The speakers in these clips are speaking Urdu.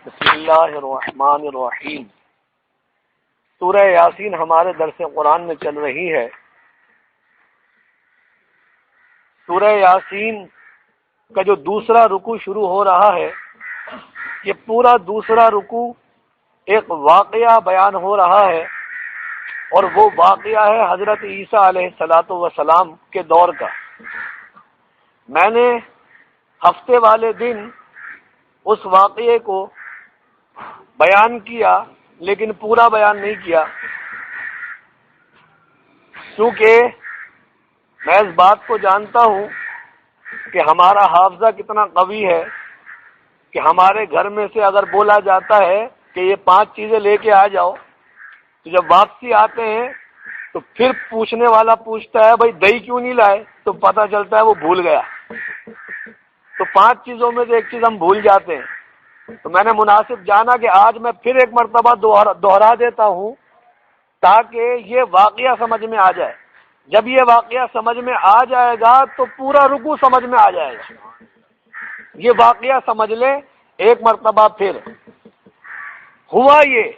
بسم اللہ الرحمن الرحیم۔ سورہ یاسین ہمارے درس قرآن میں چل رہی ہے۔ سورہ یاسین کا جو دوسرا رکوع شروع ہو رہا ہے، یہ پورا دوسرا رکوع ایک واقعہ بیان ہو رہا ہے، اور وہ واقعہ ہے حضرت عیسیٰ علیہ السلام کے دور کا۔ میں نے ہفتے والے دن اس واقعے کو بیان کیا، لیکن پورا بیان نہیں کیا، کیونکہ میں اس بات کو جانتا ہوں کہ ہمارا حافظہ کتنا قوی ہے کہ ہمارے گھر میں سے اگر بولا جاتا ہے کہ یہ 5 چیزیں لے کے آ جاؤ، تو جب واپسی آتے ہیں تو پھر پوچھنے والا پوچھتا ہے بھائی دہی کیوں نہیں لائے، تو پتہ چلتا ہے وہ بھول گیا۔ تو 5 چیزوں میں سے ایک چیز ہم بھول جاتے ہیں۔ تو میں نے مناسب جانا کہ آج میں پھر ایک مرتبہ دوہرا دیتا ہوں تاکہ یہ واقعہ سمجھ میں آ جائے۔ جب یہ واقعہ سمجھ میں آ جائے گا تو پورا رکوع سمجھ میں آ جائے گا۔ یہ واقعہ سمجھ لیں ایک مرتبہ پھر۔ ہوا یہ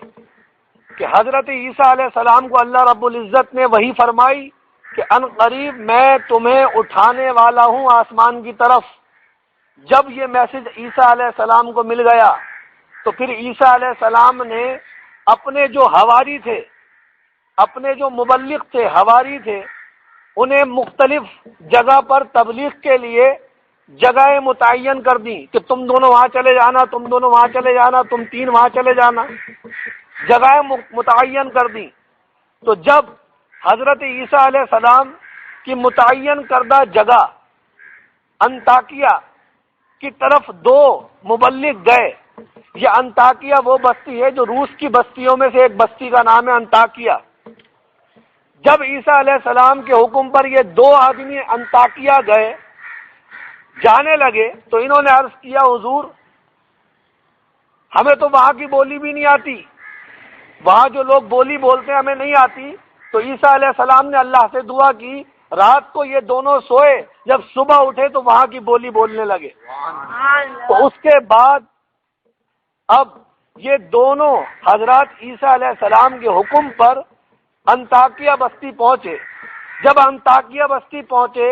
کہ حضرت عیسیٰ علیہ السلام کو اللہ رب العزت نے وحی فرمائی کہ ان قریب میں تمہیں اٹھانے والا ہوں آسمان کی طرف۔ جب یہ میسج عیسیٰ علیہ السلام کو مل گیا تو پھر عیسیٰ علیہ السلام نے اپنے جو حواری تھے، اپنے جو مبلغ تھے، حواری تھے، انہیں مختلف جگہ پر تبلیغ کے لیے جگہیں متعین کر دی کہ تم دونوں وہاں چلے جانا، تم دونوں وہاں چلے جانا، تم 3 وہاں چلے جانا، جگہیں متعین کر دی۔ تو جب حضرت عیسیٰ علیہ السلام کی متعین کردہ جگہ انطاکیہ کی طرف 2 مبلغ گئے۔ یہ انطاکیہ وہ بستی ہے جو روس کی بستیوں میں سے ایک بستی کا نام ہے انطاکیہ۔ جب عیسیٰ علیہ السلام کے حکم پر یہ 2 آدمی انطاکیہ گئے، جانے لگے، تو انہوں نے عرض کیا حضور ہمیں تو وہاں کی بولی بھی نہیں آتی، وہاں جو لوگ بولی بولتے ہیں ہمیں نہیں آتی۔ تو عیسیٰ علیہ السلام نے اللہ سے دعا کی، رات کو یہ دونوں سوئے، جب صبح اٹھے تو وہاں کی بولی بولنے لگے۔ تو اس کے بعد اب یہ دونوں حضرات عیسیٰ علیہ السلام کے حکم پر انطاکیہ بستی پہنچے۔ جب انطاکیہ بستی پہنچے،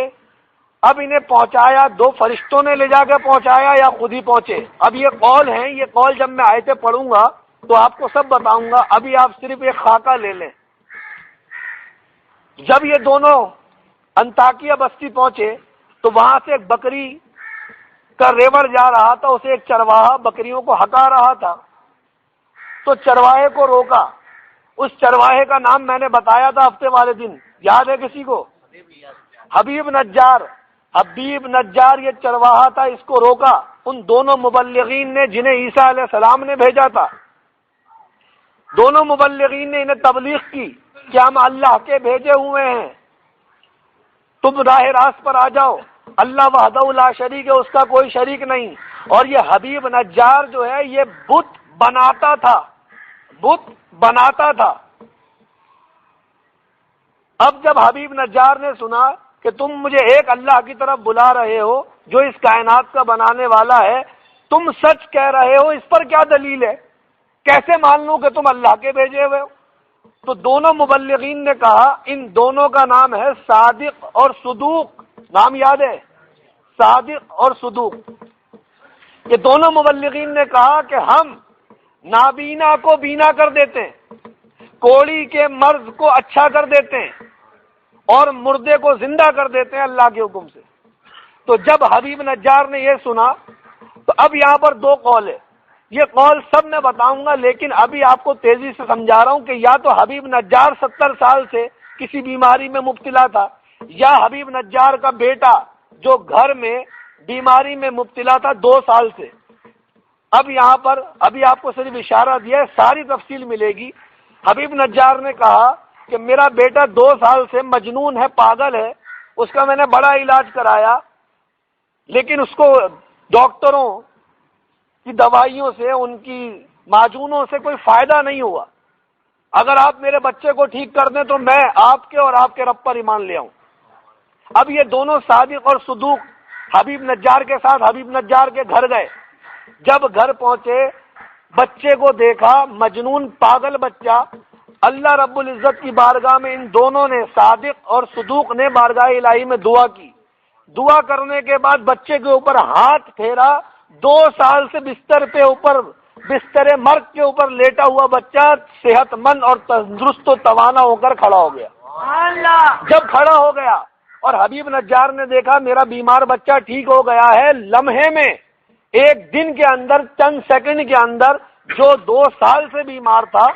اب انہیں پہنچایا 2 فرشتوں نے لے جا کے پہنچایا یا خود ہی پہنچے؟ اب یہ قول ہیں، یہ قول جب میں آیتیں پڑھوں گا تو آپ کو سب بتاؤں گا، ابھی آپ صرف ایک خاکہ لے لیں۔ جب یہ دونوں انطاکیہ بستی پہنچے تو وہاں سے ایک بکری کا ریوڑ جا رہا تھا، اسے ایک چرواہا بکریوں کو ہکا رہا تھا۔ تو چرواہے کو روکا۔ اس چرواہے کا نام میں نے بتایا تھا ہفتے والے دن، یاد ہے کسی کو؟ حبیب نجار۔ حبیب نجار یہ چرواہا تھا، اس کو روکا ان دونوں مبلغین نے جنہیں عیسیٰ علیہ السلام نے بھیجا تھا۔ دونوں مبلغین نے انہیں تبلیغ کی کہ ہم اللہ کے بھیجے ہوئے ہیں، تم راہ راست پر آ جاؤ، اللہ وحدہ لا شریک ہے، اس کا کوئی شریک نہیں۔ اور یہ حبیب نجار جو ہے یہ بت بناتا تھا، بت بناتا تھا۔ اب جب حبیب نجار نے سنا کہ تم مجھے ایک اللہ کی طرف بلا رہے ہو جو اس کائنات کا بنانے والا ہے، تم سچ کہہ رہے ہو، اس پر کیا دلیل ہے، کیسے مان لوں کہ تم اللہ کے بھیجے ہوئے ہو؟ تو دونوں مبلغین نے کہا، ان دونوں کا نام ہے صادق اور صدوق، نام یاد ہے؟ صادق اور صدوق۔ یہ دونوں مبلغین نے کہا کہ ہم نابینا کو بینا کر دیتے ہیں، کوڑی کے مرض کو اچھا کر دیتے ہیں، اور مردے کو زندہ کر دیتے ہیں اللہ کے حکم سے۔ تو جب حبیب نجار نے یہ سنا تو اب یہاں پر 2 قول ہے، یہ قول سب میں بتاؤں گا، لیکن ابھی آپ کو تیزی سے سمجھا رہا ہوں کہ یا تو حبیب نجار 70 سال سے کسی بیماری میں مبتلا تھا، یا حبیب نجار کا بیٹا جو گھر میں بیماری میں مبتلا تھا 2 سال سے۔ اب یہاں پر ابھی آپ کو صرف اشارہ دیا ہے، ساری تفصیل ملے گی۔ حبیب نجار نے کہا کہ میرا بیٹا 2 سال سے مجنون ہے، پاگل ہے، اس کا میں نے بڑا علاج کرایا، لیکن اس کو ڈاکٹروں کی دوائیوں سے، ان کی معجونوں سے کوئی فائدہ نہیں ہوا۔ اگر آپ میرے بچے کو ٹھیک کر دیں تو میں آپ کے اور آپ کے رب پر ایمان لے آؤں۔ اب یہ دونوں صادق اور صدوق حبیب نجار کے ساتھ حبیب نجار کے گھر گئے۔ جب گھر پہنچے بچے کو دیکھا، مجنون پاگل بچہ، اللہ رب العزت کی بارگاہ میں ان دونوں نے، صادق اور صدوق نے، بارگاہ الہی میں دعا کی۔ دعا کرنے کے بعد بچے کے اوپر ہاتھ پھیرا، 2 سال سے بستر پہ اوپر، بستر مرگ کے اوپر لیٹا ہوا بچہ صحت مند اور تندرست و توانا ہو کر کھڑا ہو گیا۔ جب کھڑا ہو گیا اور حبیب نجار نے دیکھا میرا بیمار بچہ ٹھیک ہو گیا ہے، لمحے میں، ایک دن کے اندر، چند سیکنڈ کے اندر، جو 2 سال سے بیمار تھا،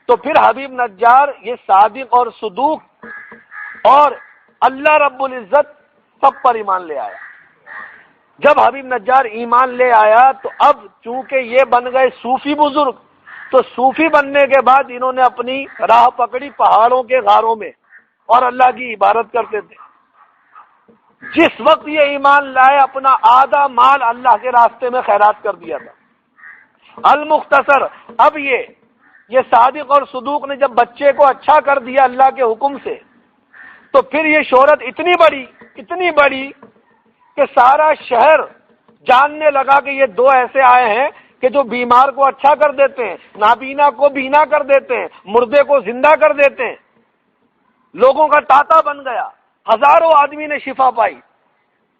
تو پھر حبیب نجار یہ صادق اور صدوق اور اللہ رب العزت سب پر ایمان لے آیا۔ جب حبیب نجار ایمان لے آیا تو اب چونکہ یہ بن گئے صوفی بزرگ، تو صوفی بننے کے بعد انہوں نے اپنی راہ پکڑی پہاڑوں کے غاروں میں اور اللہ کی عبادت کرتے تھے۔ جس وقت یہ ایمان لائے اپنا آدھا مال اللہ کے راستے میں خیرات کر دیا تھا۔ المختصر، اب یہ صادق اور صدوق نے جب بچے کو اچھا کر دیا اللہ کے حکم سے، تو پھر یہ شہرت اتنی بڑی کہ سارا شہر جاننے لگا کہ یہ 2 ایسے آئے ہیں کہ جو بیمار کو اچھا کر دیتے ہیں، نابینا کو بینا کر دیتے ہیں، مردے کو زندہ کر دیتے ہیں۔ لوگوں کا تاتا بن گیا، ہزاروں آدمی نے شفا پائی،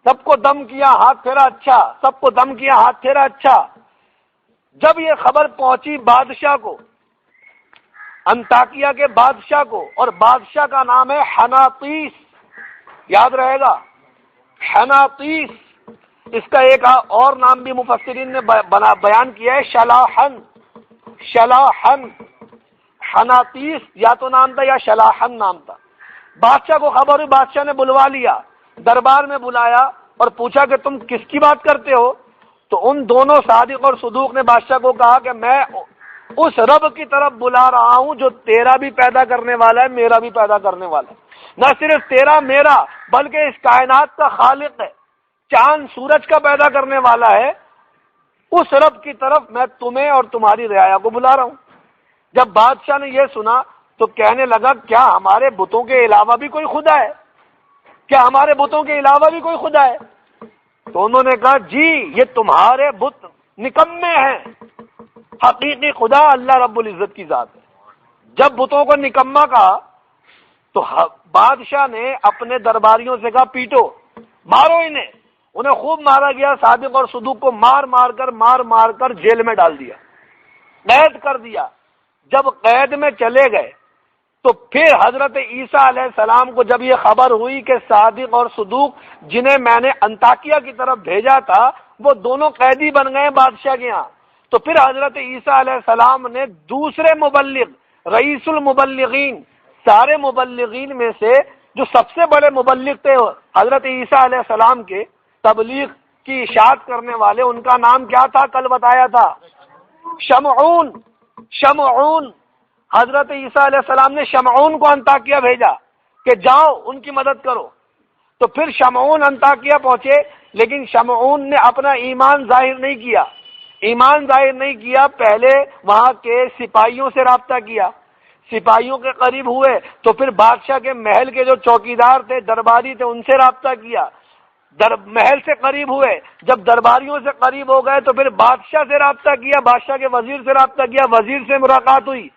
سب کو دم کیا ہاتھ پھیرا اچھا، سب کو دم کیا ہاتھ پھیرا اچھا۔ جب یہ خبر پہنچی بادشاہ کو، انطاکیہ کے بادشاہ کو، اور بادشاہ کا نام ہے حناطیس، یاد رہے گا حناطیس، اس کا ایک اور نام بھی مفسرین نے بیان کیا ہے، شلاحن، حناطیس یا تو نام تھا یا شلاحن نام تھا۔ بادشاہ کو خبر ہوئی، بادشاہ نے بلوا لیا، دربار میں بلایا اور پوچھا کہ تم کس کی بات کرتے ہو؟ تو ان دونوں صادق اور صدوق نے بادشاہ کو کہا کہ میں اس رب کی طرف بلا رہا ہوں جو تیرا بھی پیدا کرنے والا ہے، میرا بھی پیدا کرنے والا ہے، نہ صرف تیرا میرا بلکہ اس کائنات کا خالق ہے، چاند سورج کا پیدا کرنے والا ہے، اس رب کی طرف میں تمہیں اور تمہاری رعایا کو بلا رہا ہوں۔ جب بادشاہ نے یہ سنا تو کہنے لگا کیا ہمارے بتوں کے علاوہ بھی کوئی خدا ہے؟ کیا ہمارے بتوں کے علاوہ بھی کوئی خدا ہے؟ تو انہوں نے کہا جی یہ تمہارے بت نکمے ہیں، حقیقی خدا اللہ رب العزت کی ذات ہے۔ جب بتوں کو نکما کہا تو بادشاہ نے اپنے درباریوں سے کہا پیٹو، مارو انہیں خوب مارا گیا۔ صادق اور صدوق کو مار مار کر جیل میں ڈال دیا، قید کر دیا۔ جب قید میں چلے گئے تو پھر حضرت عیسیٰ علیہ السلام کو جب یہ خبر ہوئی کہ صادق اور صدوق جنہیں میں نے انطاکیہ کی طرف بھیجا تھا وہ دونوں قیدی بن گئے بادشاہ کے ہاں، تو پھر حضرت عیسیٰ علیہ السلام نے دوسرے مبلغ، رئیس المبلغین، سارے مبلغین میں سے جو سب سے بڑے مبلغ تھے حضرت عیسیٰ علیہ السلام کے، تبلیغ کی اشاعت کرنے والے، ان کا نام کیا تھا؟ کل بتایا تھا، شمعون۔ حضرت عیسیٰ علیہ السلام نے شمعون کو انطاکیہ بھیجا کہ جاؤ ان کی مدد کرو۔ تو پھر شمعون انطاکیہ پہنچے، لیکن شمعون نے اپنا ایمان ظاہر نہیں کیا، پہلے وہاں کے سپاہیوں سے رابطہ کیا، سپاہیوں کے قریب ہوئے تو پھر بادشاہ کے محل کے جو چوکیدار تھے، درباری تھے، ان سے رابطہ کیا، محل سے قریب ہوئے، جب درباریوں سے قریب ہو گئے تو پھر بادشاہ سے رابطہ کیا، بادشاہ کے وزیر سے رابطہ کیا، وزیر سے ملاقات ہوئی،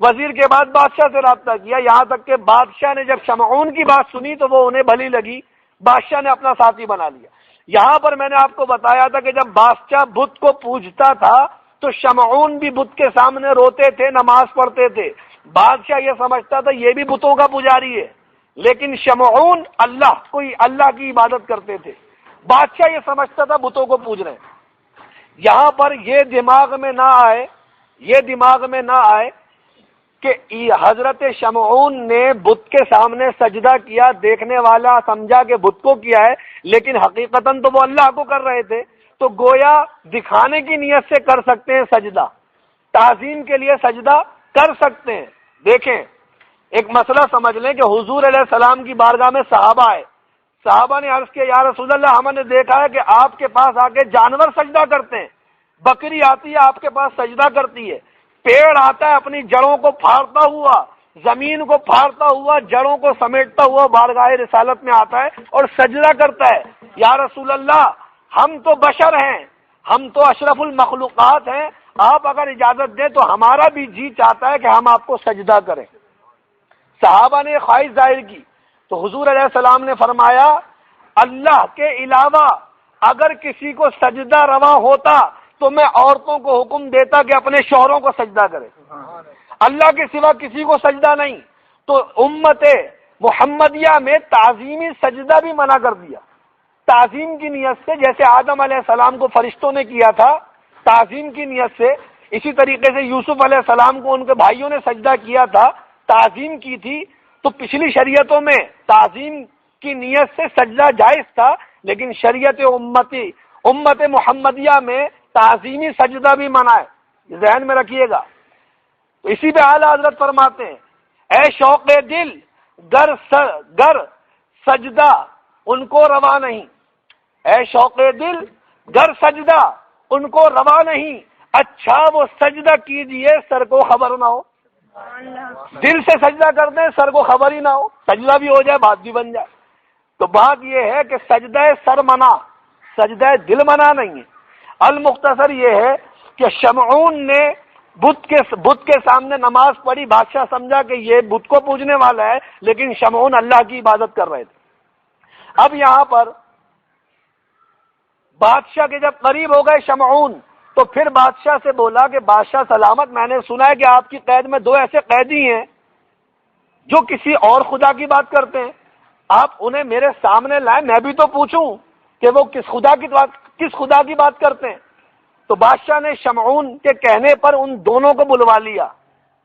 وزیر کے بعد بادشاہ سے رابطہ کیا، یہاں تک کہ بادشاہ نے جب شمعون کی بات سنی تو وہ انہیں بھلی لگی، بادشاہ نے اپنا ساتھی بنا لیا۔ یہاں پر میں نے آپ کو بتایا تھا کہ جب بادشاہ بت کو پوجتا تھا تو شمعون بھی بت کے سامنے روتے تھے، نماز پڑھتے تھے۔ بادشاہ یہ سمجھتا تھا یہ بھی بتوں کا پجاری ہے، لیکن شمعون اللہ کی عبادت کرتے تھے، بادشاہ یہ سمجھتا تھا بتوں کو پوج رہے ہیں۔ یہاں پر یہ دماغ میں نہ آئے کہ حضرت شمعون نے بت کے سامنے سجدہ کیا، دیکھنے والا سمجھا کہ بت کو کیا ہے، لیکن حقیقتاً تو وہ اللہ کو کر رہے تھے، تو گویا دکھانے کی نیت سے کر سکتے ہیں سجدہ، تعظیم کے لیے سجدہ کر سکتے ہیں۔ دیکھیں ایک مسئلہ سمجھ لیں کہ حضور علیہ السلام کی بارگاہ میں صحابہ نے عرض کیا یا رسول اللہ ہم نے دیکھا ہے کہ آپ کے پاس آ کے جانور سجدہ کرتے ہیں، بکری آتی ہے آپ کے پاس سجدہ کرتی ہے، پیڑ آتا ہے اپنی جڑوں کو پھاڑتا ہوا، زمین کو پھاڑتا ہوا، جڑوں کو سمیٹتا ہوا بارگاہ رسالت میں آتا ہے اور سجدہ کرتا ہے۔ یا رسول اللہ ہم تو بشر ہیں، ہم تو اشرف المخلوقات ہیں، آپ اگر اجازت دیں تو ہمارا بھی جی چاہتا ہے کہ ہم آپ کو سجدہ کریں۔ صحابہ نے خواہش ظاہر کی تو حضور علیہ السلام نے فرمایا اللہ کے علاوہ اگر کسی کو سجدہ روا ہوتا تو میں عورتوں کو حکم دیتا کہ اپنے شوہروں کو سجدہ کرے، اللہ کے سوا کسی کو سجدہ نہیں۔ تو امت محمدیہ میں تعظیمی سجدہ بھی منع کر دیا، تعظیم کی نیت سے، جیسے آدم علیہ السلام کو فرشتوں نے کیا تھا تعظیم کی نیت سے، اسی طریقے سے یوسف علیہ السلام کو ان کے بھائیوں نے سجدہ کیا تھا، تعظیم کی تھی۔ تو پچھلی شریعتوں میں تعظیم کی نیت سے سجدہ جائز تھا، لیکن شریعت امت محمدیہ میں تعظیمی سجدہ بھی منع ہے، یہ ذہن میں رکھیے گا۔ تو اسی پہ اعلیٰ حضرت فرماتے ہیں اے شوق دل گر سجدہ ان کو روا نہیں، اے شوق دل گر سجدہ ان کو روا نہیں، اچھا وہ سجدہ کیجئے سر کو خبر نہ ہو۔ دل سے سجدہ کرتے ہیں سر کو خبر ہی نہ ہو، سجدہ بھی ہو جائے بات بھی بن جائے۔ تو بات یہ ہے کہ سجدہ سر منع، سجدہ دل منع نہیں ہے۔ المختصر یہ ہے کہ شمعون نے بت کے سامنے نماز پڑھی، بادشاہ سمجھا کہ یہ بت کو پوجنے والا ہے، لیکن شمعون اللہ کی عبادت کر رہے تھے۔ اب یہاں پر بادشاہ کے جب قریب ہو گئے شمعون تو پھر بادشاہ سے بولا کہ بادشاہ سلامت، میں نے سنا ہے کہ آپ کی قید میں 2 ایسے قیدی ہیں جو کسی اور خدا کی بات کرتے ہیں، آپ انہیں میرے سامنے لائیں، میں بھی تو پوچھوں کہ وہ کس خدا کی بات کرتے ہیں۔ تو بادشاہ نے شمعون کے کہنے پر ان دونوں کو بلوا لیا،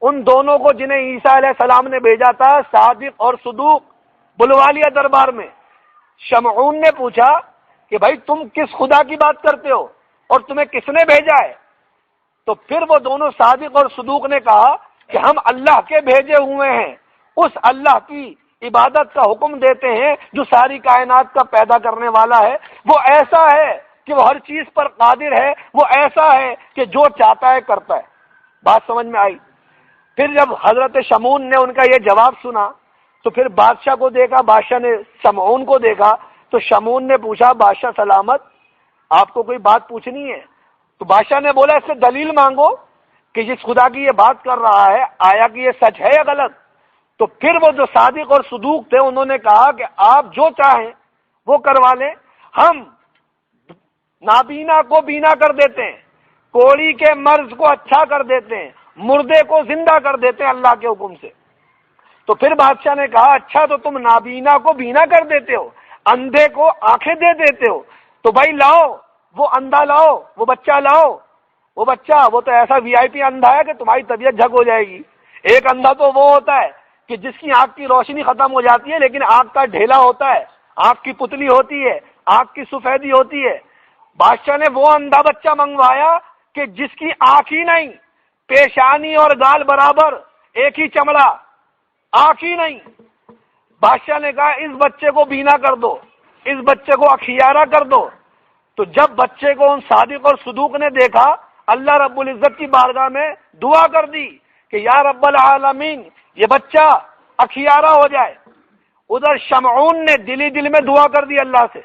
ان دونوں کو جنہیں عیسیٰ علیہ السلام نے بھیجا تھا، صادق اور صدوق، بلوا لیا دربار میں۔ شمعون نے پوچھا کہ بھائی تم کس خدا کی بات کرتے ہو اور تمہیں کس نے بھیجا ہے؟ تو پھر وہ دونوں صادق اور صدوق نے کہا کہ ہم اللہ کے بھیجے ہوئے ہیں، اس اللہ کی عبادت کا حکم دیتے ہیں جو ساری کائنات کا پیدا کرنے والا ہے، وہ ایسا ہے کہ وہ ہر چیز پر قادر ہے، وہ ایسا ہے کہ جو چاہتا ہے کرتا ہے۔ بات سمجھ میں آئی؟ پھر جب حضرت شمعون نے ان کا یہ جواب سنا تو پھر بادشاہ کو دیکھا، بادشاہ نے شمعون کو دیکھا، تو شمعون نے پوچھا بادشاہ سلامت آپ کو کوئی بات پوچھنی ہے؟ تو بادشاہ نے بولا اس سے دلیل مانگو کہ جس خدا کی یہ بات کر رہا ہے آیا کہ یہ سچ ہے یا غلط؟ تو پھر وہ جو صادق اور صدوق تھے انہوں نے کہا کہ آپ جو چاہیں وہ کروا لیں، ہم نابینا کو بینا کر دیتے ہیں، کوڑی کے مرض کو اچھا کر دیتے ہیں، مردے کو زندہ کر دیتے ہیں اللہ کے حکم سے۔ تو پھر بادشاہ نے کہا اچھا تو تم نابینا کو بینا کر دیتے ہو، اندھے کو آنکھیں دے دیتے ہو، تو بھائی لاؤ وہ اندھا، لاؤ وہ بچہ، لاؤ وہ بچہ۔ وہ تو ایسا وی آئی پی اندھا ہے کہ تمہاری طبیعت جھک ہو جائے گی۔ ایک اندھا تو وہ ہوتا ہے کہ جس کی آنکھ کی روشنی ختم ہو جاتی ہے لیکن آنکھ کا ڈھیلا ہوتا ہے، آنکھ کی پتلی ہوتی ہے، آنکھ کی سفیدی ہوتی ہے۔ بادشاہ نے وہ اندھا بچہ منگوایا کہ جس کی آنکھ ہی نہیں، پیشانی اور گال برابر، ایک ہی چمڑا، آنکھ ہی نہیں۔ بادشاہ نے کہا اس بچے کو بینا کر دو، اس بچے کو اخیارہ کر دو۔ تو جب بچے کو ان صادق اور صدوق نے دیکھا، اللہ رب العزت کی بارگاہ میں دعا کر دی کہ یا رب العالمین یہ بچہ اخیارہ ہو جائے۔ ادھر شمعون نے دل میں دعا کر دی اللہ سے،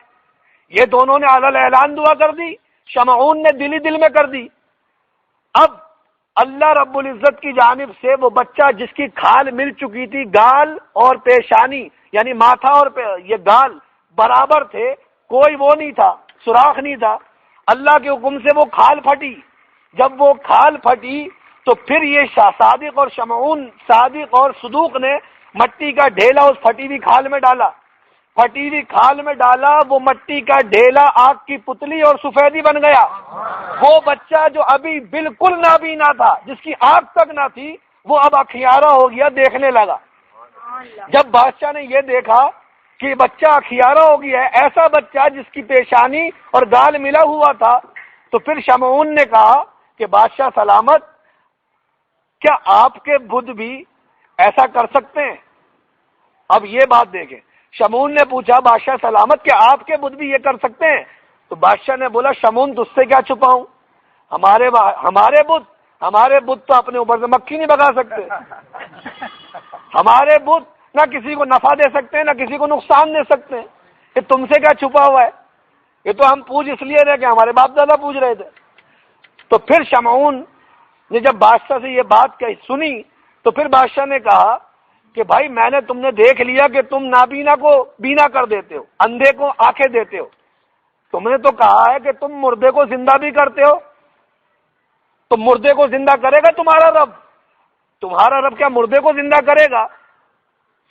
یہ دونوں نے علی الاعلان دعا کر دی، شمعون نے دل میں کر دی۔ اب اللہ رب العزت کی جانب سے وہ بچہ جس کی کھال مل چکی تھی، گال اور پیشانی یعنی ماتھا اور یہ گال برابر تھے، کوئی وہ نہیں تھا، سوراخ نہیں تھا، اللہ کے حکم سے وہ کھال پھٹی۔ جب وہ کھال پھٹی تو پھر یہ صادق اور شمعون، صادق اور صدوق نے مٹی کا ڈھیلا اس پھٹی ہوئی کھال میں ڈالا، پھٹی ہوئی کھال میں ڈالا، وہ مٹی کا ڈھیلا آنکھ کی پتلی اور سفیدی بن گیا۔ وہ بچہ جو ابھی بالکل نابینا تھا، جس کی آنکھ تک نہ تھی، وہ اب اخیارہ ہو گیا، دیکھنے لگا۔ جب بادشاہ نے یہ دیکھا کہ بچہ اخیارہ ہو گیا ہے، ایسا بچہ جس کی پیشانی اور گال ملا ہوا تھا، تو پھر شمعون نے کہا کہ بادشاہ سلامت کیا آپ کے بدھ بھی ایسا کر سکتے ہیں؟ اب یہ بات دیکھیں، شمعون نے پوچھا بادشاہ سلامت کیا آپ کے بدھ بھی یہ کر سکتے ہیں؟ تو بادشاہ نے بولا شمعون تجھ سے کیا چھپاؤں، ہمارے بت تو اپنے اوپر سے مکھی نہیں بھگا سکتے، ہمارے بت نہ کسی کو نفع دے سکتے ہیں نہ کسی کو نقصان دے سکتے ہیں، کہ تم سے کیا چھپا ہوا ہے، یہ تو ہم پوج اس لیے رہے کہ ہمارے باپ دادا پوج رہے تھے۔ تو پھر شمعون نے جب بادشاہ سے یہ بات سنی تو پھر بادشاہ نے کہا کہ بھائی میں نے تم نے دیکھ لیا کہ تم نابینا کو بینا کر دیتے ہو، اندھے کو آنکھیں دیتے ہو، تم نے تو کہا ہے کہ تم مردے کو زندہ بھی کرتے ہو، تو مردے کو زندہ کرے گا تمہارا رب؟ تمہارا رب کیا مردے کو زندہ کرے گا؟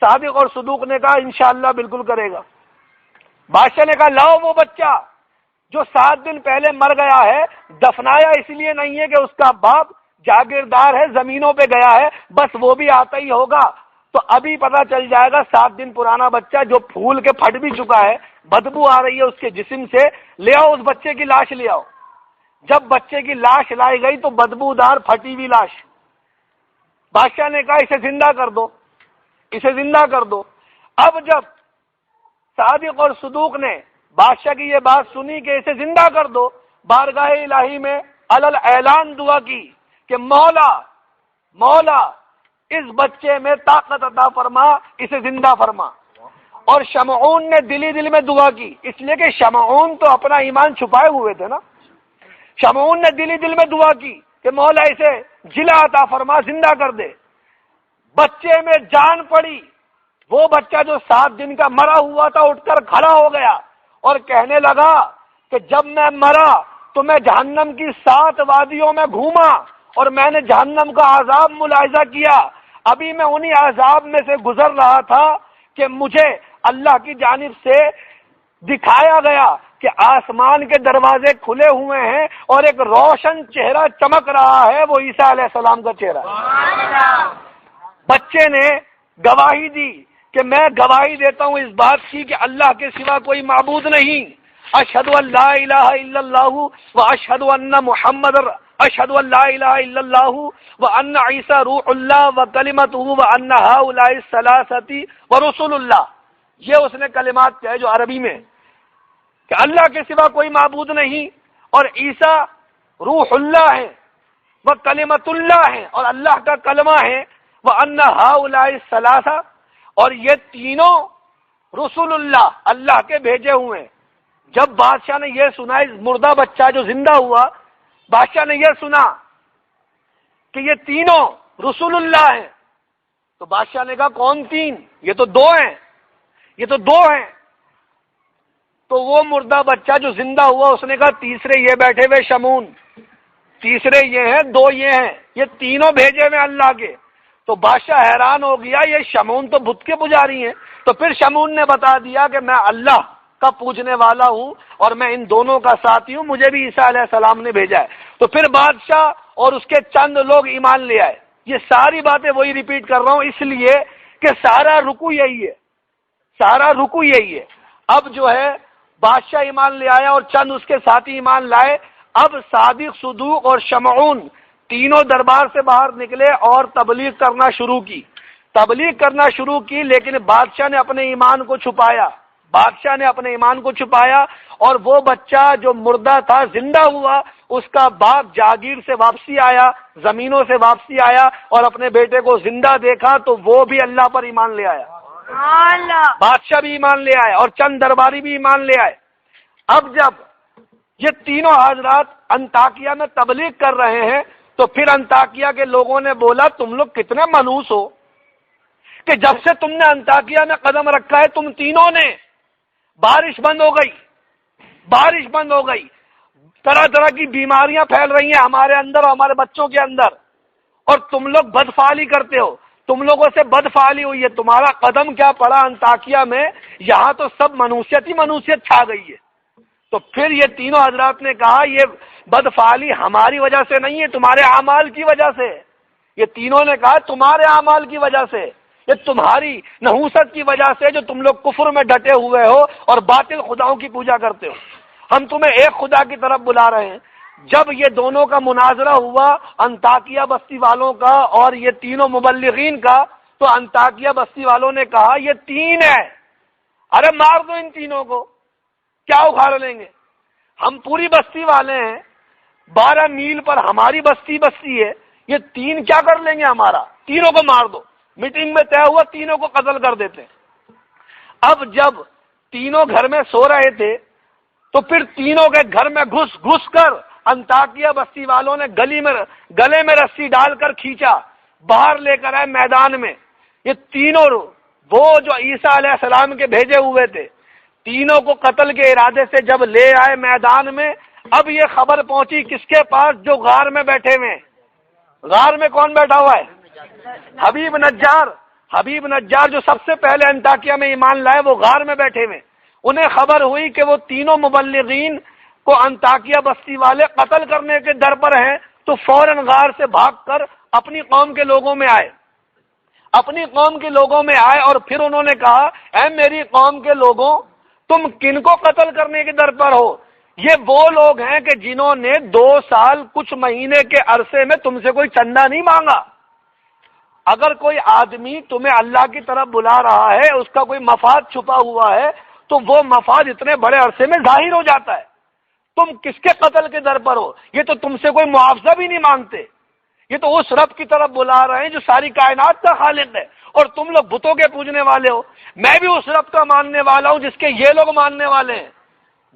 صادق اور صدوق نے کہا انشاءاللہ بالکل کرے گا۔ بادشاہ نے کہا لاؤ وہ بچہ جو 7 دن پہلے مر گیا ہے، دفنایا اس لیے نہیں ہے کہ اس کا باپ جاگیردار ہے، زمینوں پہ گیا ہے، بس وہ بھی آتا ہی ہوگا، تو ابھی پتہ چل جائے گا 7 دن پرانا بچہ جو پھول کے پھٹ بھی چکا ہے، بدبو آ رہی ہے اس کے جسم سے، لے آؤ اس بچے کی لاش لے آؤ۔ جب بچے کی لاش لائی گئی تو بدبودار پھٹی ہوئی لاش۔ بادشاہ نے کہا اسے زندہ کر دو، اسے زندہ کر دو۔ اب جب صادق اور صدوق نے بادشاہ کی یہ بات سنی کہ اسے زندہ کر دو، بارگاہ الہی میں علل اعلان دعا کی کہ مولا مولا اس بچے میں طاقت عطا فرما، اسے زندہ فرما۔ اور شمعون نے دلی دل میں دعا کی، اس لیے کہ شمعون تو اپنا ایمان چھپائے ہوئے تھے نا۔ شمعون نے دلی دل میں دعا کی کہ مولا اسے جلا عطا فرما، زندہ کر دے۔ بچے میں جان پڑی، وہ بچہ جو 7 دن کا مرا ہوا تھا اٹھ کر کھڑا ہو گیا اور کہنے لگا کہ جب میں مرا تو میں جہنم کی 7 وادیوں میں گھوما اور میں نے جہنم کا عذاب ملاحظہ کیا، ابھی میں انہی عذاب میں سے گزر رہا تھا کہ مجھے اللہ کی جانب سے دکھایا گیا کہ آسمان کے دروازے کھلے ہوئے ہیں اور ایک روشن چہرہ چمک رہا ہے، وہ عیسیٰ علیہ السلام کا چہرہ ہے۔ بچے نے گواہی دی کہ میں گواہی دیتا ہوں اس بات کی کہ اللہ کے سوا کوئی معبود نہیں، اشہد ان لا الہ الا اللہ و اشہد ان محمد اشہد ان لا الہ الا اللہ و ان عیسیٰ روح اللہ و کلمتہ و ان ہؤلاء الثلاثۃ و رسول اللہ۔ یہ اس نے کلمات کہے جو عربی میں کہ اللہ کے سوا کوئی معبود نہیں اور عیسیٰ روح اللہ ہے، وہ کلمت اللہ ہے اور اللہ کا کلمہ ہے، وَأَنَّ هَؤُلَاءِ الثَّلَاثَةَ، اور یہ تینوں رسول اللہ، اللہ کے بھیجے ہوئے ہیں۔ جب بادشاہ نے یہ سنا، اس مردہ بچہ جو زندہ ہوا، بادشاہ نے یہ سنا کہ یہ تینوں رسول اللہ ہیں، تو بادشاہ نے کہا کون 3؟ یہ تو 2 ہیں، یہ تو 2 ہیں۔ تو وہ مردہ بچہ جو زندہ ہوا اس نے کہا تیسرے یہ بیٹھے ہوئے شمعون، تیسرے یہ ہیں، 2 یہ ہیں، یہ تینوں بھیجے ہوئے اللہ کے۔ تو بادشاہ حیران ہو گیا، یہ شمعون تو بت کے پجاری ہیں۔ تو پھر شمعون نے بتا دیا کہ میں اللہ کا پوجنے والا ہوں اور میں ان دونوں کا ساتھی ہوں، مجھے بھی عیسیٰ علیہ السلام نے بھیجا ہے۔ تو پھر بادشاہ اور اس کے چند لوگ ایمان لے آئے۔ یہ ساری باتیں وہی ریپیٹ کر رہا ہوں اس لیے کہ سارا رکو یہی ہے، سارا رکو یہی ہے۔ اب جو ہے بادشاہ ایمان لے آیا اور چند اس کے ساتھی ایمان لائے۔ اب صادق، صدوق اور شمعون تینوں دربار سے باہر نکلے اور تبلیغ کرنا شروع کی، تبلیغ کرنا شروع کی، لیکن بادشاہ نے اپنے ایمان کو چھپایا، بادشاہ نے اپنے ایمان کو چھپایا، اور وہ بچہ جو مردہ تھا زندہ ہوا، اس کا باپ جاگیر سے واپسی آیا، زمینوں سے واپسی آیا اور اپنے بیٹے کو زندہ دیکھا تو وہ بھی اللہ پر ایمان لے آیا، بادشاہ بھی ایمان لے آئے اور چند درباری بھی ایمان لے آئے۔ اب جب یہ تینوں حضرات انطاکیہ میں تبلیغ کر رہے ہیں تو پھر انطاکیہ کے لوگوں نے بولا تم لوگ کتنے منحوس ہو کہ جب سے تم نے انطاکیہ میں قدم رکھا ہے تم تینوں نے، بارش بند ہو گئی، بارش بند ہو گئی، طرح طرح کی بیماریاں پھیل رہی ہیں ہمارے اندر اور ہمارے بچوں کے اندر، اور تم لوگ بدفعالی کرتے ہو، تم لوگوں سے بدفعالی ہوئی ہے، تمہارا قدم کیا پڑا انطاکیہ میں، یہاں تو سب منوسیت ہی منوسیت چھا گئی ہے۔ تو پھر یہ تینوں حضرات نے کہا یہ بدفعالی ہماری وجہ سے نہیں ہے، تمہارے اعمال کی وجہ سے۔ یہ تینوں نے کہا تمہارے اعمال کی وجہ سے، یہ تمہاری نحوست کی وجہ سے جو تم لوگ کفر میں ڈٹے ہوئے ہو اور باطل خداؤں کی پوجا کرتے ہو، ہم تمہیں ایک خدا کی طرف بلا رہے ہیں۔ جب یہ دونوں کا مناظرہ ہوا انطاکیہ بستی والوں کا اور یہ تینوں مبلغین کا، تو انطاکیہ بستی والوں نے کہا یہ 3 ہے، ارے مار دو ان تینوں کو، کیا اکھاڑ لیں گے، ہم پوری بستی والے ہیں، 12 میل پر ہماری بستی ہے، یہ 3 کیا کر لیں گے ہمارا، تینوں کو مار دو۔ میٹنگ میں طے ہوا تینوں کو قتل کر دیتے۔ اب جب تینوں گھر میں سو رہے تھے تو پھر تینوں کے گھر میں گھس کر انطاکیہ بستی والوں نے گلے میں رسی ڈال کر کھینچا، باہر لے کر آئے میدان میں۔ یہ تینوں وہ جو عیسیٰ علیہ السلام کے بھیجے ہوئے تھے، تینوں کو قتل کے ارادے سے جب لے آئے میدان میں، اب یہ خبر پہنچی کس کے پاس؟ جو غار میں بیٹھے ہوئے۔ غار میں کون بیٹھا ہوا ہے؟ حبیب نجار۔ حبیب نجار جو سب سے پہلے انطاکیہ میں ایمان لائے، وہ غار میں بیٹھے ہوئے۔ انہیں خبر ہوئی کہ وہ تینوں مبلغین کو انطاکیہ بستی والے قتل کرنے کے در پر ہیں، تو فوراً غار سے بھاگ کر اپنی قوم کے لوگوں میں آئے، اپنی قوم کے لوگوں میں آئے، اور پھر انہوں نے کہا، اے میری قوم کے لوگوں، تم کن کو قتل کرنے کے در پر ہو؟ یہ وہ لوگ ہیں کہ جنہوں نے 2 سال کچھ مہینے کے عرصے میں تم سے کوئی چندہ نہیں مانگا۔ اگر کوئی آدمی تمہیں اللہ کی طرف بلا رہا ہے، اس کا کوئی مفاد چھپا ہوا ہے، تو وہ مفاد اتنے بڑے عرصے میں ظاہر ہو جاتا ہے۔ تم کس کے قتل کے در پر ہو؟ یہ تو تم سے کوئی معاوضہ بھی نہیں مانگتے، یہ تو اس رب کی طرف بلا رہے ہیں جو ساری کائنات کا خالق ہے، اور تم لوگ بتوں کے پوجنے والے ہو۔ میں بھی اس رب کا ماننے والا ہوں جس کے یہ لوگ ماننے والے ہیں۔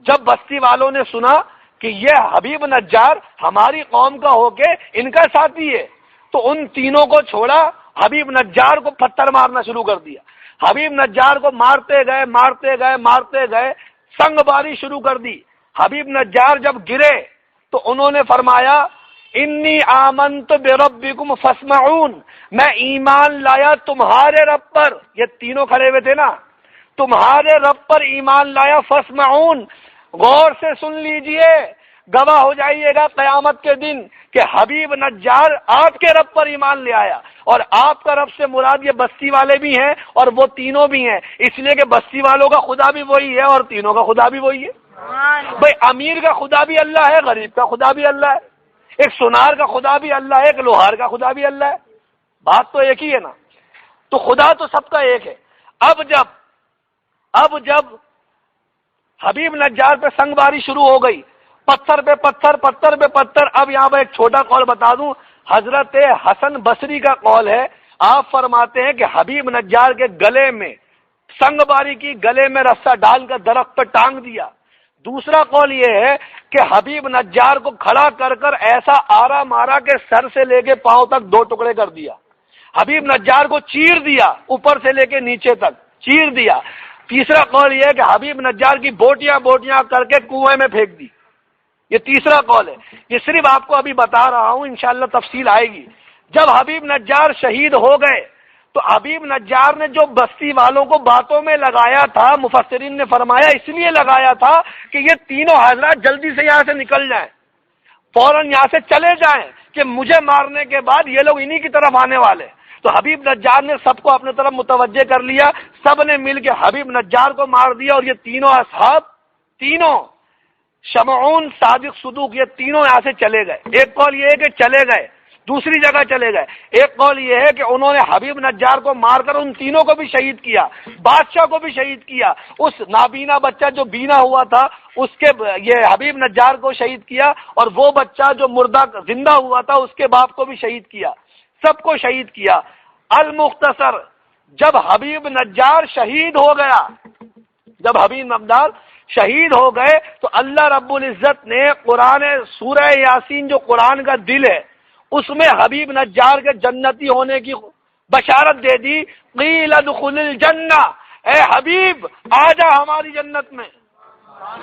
جب بستی والوں نے سنا کہ یہ حبیب نجار ہماری قوم کا ہو کے ان کا ساتھی ہے، تو ان تینوں کو چھوڑا، حبیب نجار کو پتھر مارنا شروع کر دیا۔ حبیب نجار کو مارتے گئے، سنگ باری شروع کر دی۔ حبیب نجار جب گرے تو انہوں نے فرمایا، انی آمنت بربکم فاسمعون، میں ایمان لایا تمہارے رب پر۔ یہ تینوں کھڑے ہوئے تھے نا، تمہارے رب پر ایمان لایا، فاسمعون، غور سے سن لیجئے، گواہ ہو جائیے گا قیامت کے دن کہ حبیب نجار آپ کے رب پر ایمان لے آیا، اور آپ کا رب سے مراد یہ بستی والے بھی ہیں اور وہ تینوں بھی ہیں، اس لیے کہ بستی والوں کا خدا بھی وہی ہے اور تینوں کا خدا بھی وہی ہے۔ بھئی امیر کا خدا بھی اللہ ہے، غریب کا خدا بھی اللہ ہے، ایک سونار کا خدا بھی اللہ ہے، ایک لوہار کا خدا بھی اللہ ہے، بات تو ایک ہی ہے نا۔ تو خدا تو سب کا ایک ہے۔ اب جب حبیب نجار پہ سنگ باری شروع ہو گئی، پتھر پہ پتھر۔ اب یہاں پہ ایک چھوٹا قول بتا دوں، حضرت حسن بصری کا قول ہے، آپ فرماتے ہیں کہ حبیب نجار کے گلے میں سنگ باری کی، گلے میں رسہ ڈال کر درخت پہ ٹانگ دیا۔ دوسرا قول یہ ہے کہ حبیب نجار کو کھڑا کر ایسا آرا مارا کہ سر سے لے کے پاؤں تک 2 ٹکڑے کر دیا۔ حبیب نجار کو چیر دیا، اوپر سے لے کے نیچے تک چیر دیا۔ تیسرا قول یہ ہے کہ حبیب نجار کی بوٹیاں کر کے کنویں میں پھینک دی۔ یہ تیسرا قول ہے، یہ صرف آپ کو ابھی بتا رہا ہوں، انشاءاللہ تفصیل آئے گی۔ جب حبیب نجار شہید ہو گئے تو حبیب نجار نے جو بستی والوں کو باتوں میں لگایا تھا، مفسرین نے فرمایا اس لیے لگایا تھا کہ یہ تینوں حضرات جلدی سے یہاں سے نکل جائیں، فوراً یہاں سے چلے جائیں، کہ مجھے مارنے کے بعد یہ لوگ انہی کی طرف آنے والے۔ تو حبیب نجار نے سب کو اپنے طرف متوجہ کر لیا، سب نے مل کے حبیب نجار کو مار دیا، اور یہ تینوں اصحاب، تینوں شمعون، صادق، صدوق، یہ تینوں یہاں سے چلے گئے۔ ایک قول یہ ہے کہ چلے گئے، دوسری جگہ چلے گئے۔ ایک قول یہ ہے کہ انہوں نے حبیب نجار کو مار کر ان تینوں کو بھی شہید کیا، بادشاہ کو بھی شہید کیا، اس نابینا بچہ جو بینا ہوا تھا اس کے یہ حبیب نجار کو شہید کیا، اور وہ بچہ جو مردہ زندہ ہوا تھا اس کے باپ کو بھی شہید کیا، سب کو شہید کیا۔ المختصر، جب حبیب نجار شہید ہو گیا، جب حبیب نجار شہید ہو گئے تو اللہ رب العزت نے قرآن سورہ یاسین جو قرآن کا دل ہے اس میں حبیب نجار کے جنتی ہونے کی بشارت دے دی۔ قیل ادخل الجنہ، اے حبیب آجا ہماری جنت میں،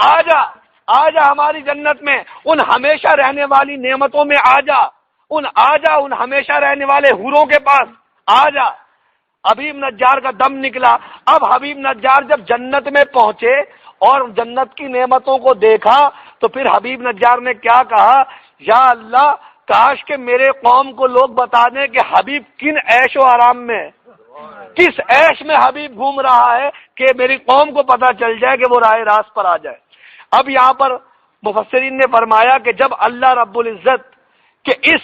آجا ہماری جنت میں، ان ہمیشہ رہنے والی نعمتوں میں آجا، ان ہمیشہ رہنے والے حوروں کے پاس آجا۔ حبیب نجار کا دم نکلا۔ اب حبیب نجار جب جنت میں پہنچے اور جنت کی نعمتوں کو دیکھا تو پھر حبیب نجار نے کیا کہا، یا اللہ کاش کہ میرے قوم کو لوگ بتا دیں کہ حبیب کن عیش و آرام میں، کس عیش میں حبیب گھوم رہا ہے، کہ میری قوم کو پتا چل جائے کہ وہ راہ راست پر آ جائے۔ اب یہاں پر مفسرین نے فرمایا کہ جب اللہ رب العزت کہ اس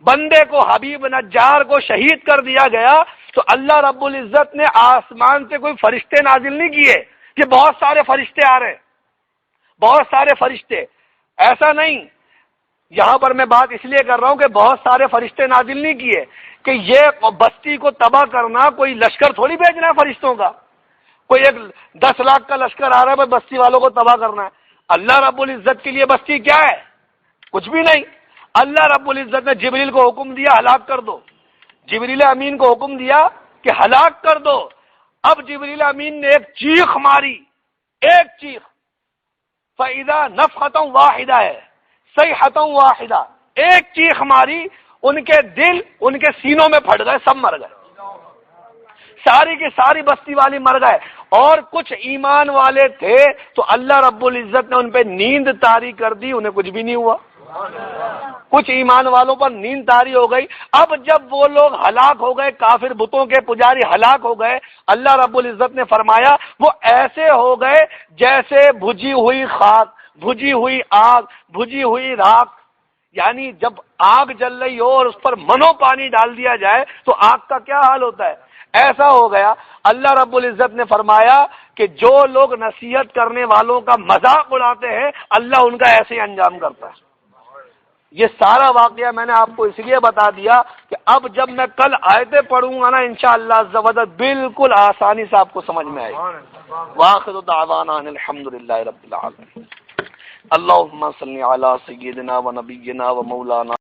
بندے کو حبیب نجار کو شہید کر دیا گیا تو اللہ رب العزت نے آسمان سے کوئی فرشتے نازل نہیں کیے کہ بہت سارے فرشتے آ رہے ہیں، بہت سارے فرشتے، ایسا نہیں۔ یہاں پر میں بات اس لیے کر رہا ہوں کہ بہت سارے فرشتے نازل نہیں کیے کہ یہ بستی کو تباہ کرنا کوئی لشکر تھوڑی بھیجنا ہے فرشتوں کا، کوئی ایک 10 لاکھ کا لشکر آ رہا ہے بستی والوں کو تباہ کرنا ہے۔ اللہ رب العزت کے لیے بستی کیا ہے؟ کچھ بھی نہیں. اللہ رب العزت نے جبریل کو حکم دیا ہلاک کر دو، جبریل امین کو حکم دیا کہ ہلاک کر دو. اب جبریل امین نے ایک چیخ ماری، ایک چیخ، فَإِذَا نَفْخَةٌ وَاحِدَةٌ ہے، صَيْحَةٌ وَاحِدَةٌ، ایک چیخ ماری، ان کے دل ان کے سینوں میں پھٹ گئے، سب مر گئے، ساری کی ساری بستی والی مر گئے. اور کچھ ایمان والے تھے تو اللہ رب العزت نے ان پہ نیند طاری کر دی، انہیں کچھ بھی نہیں ہوا. کچھ ایمان والوں پر نیند طاری ہو گئی. اب جب وہ لوگ ہلاک ہو گئے، کافر بتوں کے پجاری ہلاک ہو گئے، اللہ رب العزت نے فرمایا وہ ایسے ہو گئے جیسے بھجی ہوئی خاک، بھجی ہوئی آگ، بھجی ہوئی راکھ. یعنی جب آگ جل رہی ہو اور اس پر منو پانی ڈال دیا جائے تو آگ کا کیا حال ہوتا ہے، ایسا ہو گیا. اللہ رب العزت نے فرمایا کہ جو لوگ نصیحت کرنے والوں کا مذاق اڑاتے ہیں اللہ ان کا ایسے ہی انجام کرتا ہے. یہ سارا واقعہ میں نے آپ کو اس لیے بتا دیا کہ اب جب میں کل آیتیں پڑھوں گا نا انشاءاللہ عز و جل بالکل آسانی سے آپ کو سمجھ میں آئے گی. وآخر دعوانا ان الحمدللہ رب العالمین. اللہم صلی علی سیدنا و نبینا و مولانا